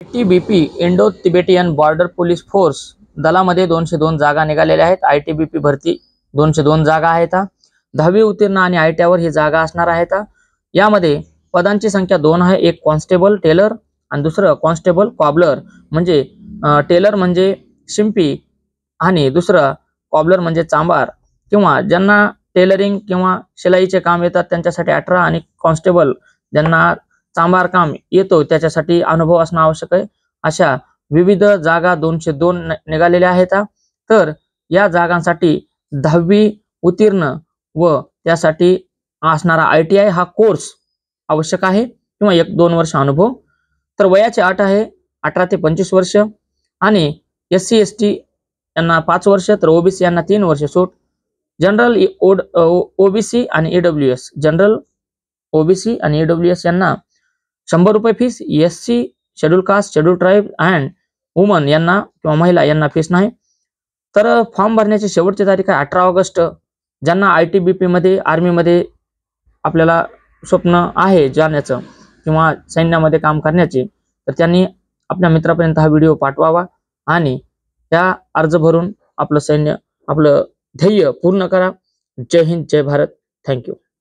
ITBP Indo Tibetan border police force दलामध्ये 202 जागा निघालेल्या आहेत। ITBP भरती 202 जागा आहेत। 10वी उत्तीर्ण आणि ITवर ही जागा असणार आहेत। यामध्ये पदांची संख्या 2 आहे, एक कॉन्स्टेबल टेलर आणि दुसरं कॉन्स्टेबल कॉबलर। म्हणजे टेलर म्हणजे शिंपी आणि दुसरं कॉबलर म्हणजे चांभार, किंवा ज्यांना टेलरिंग किंवा शिलाईचे काम येतात त्यांच्यासाठी 18 आणि कॉन्स्टेबल ज्यांना चांभार काम येतो त्याच्यासाठी अनुभव असणं आवश्यक आहे। अशा विविध जागा 202 निघालेल्या आहेत। तर या जागांसाठी 10वी उत्तीर्ण व त्यासाठी असणारा ITI हा कोर्स आवश्यक आहे, किंवा 1-2 वर्ष अनुभव। तर वयाची अट आहे 18 ते 25 वर्ष आणि SC ST यांना 5 वर्ष, तर OBC यांना 3 वर्ष सूट। जनरल OBC आणि EWS, जनरल OBC आणि EWS यांना 100 रुपये fees. SC schedule caste, schedule tribe and woman यांना किंवा महिला यांना फीस नाही। तर फॉर्म भरण्याची शेवटची तारीख आहे 18 ऑगस्ट। ज्यांना ITBP मध्ये आर्मीमध्ये आपल्याला स्वप्न आहे जाण्याचं किंवा सैन्यामध्ये काम करण्याचे, तर त्यांनी आपल्या मित्रापर्यंत हा व्हिडिओ पाठवावा आणि त्या अर्ज भरून आपलं ध्येय पूर्ण करा। जय हिंद, जय भारत, थँक्यू।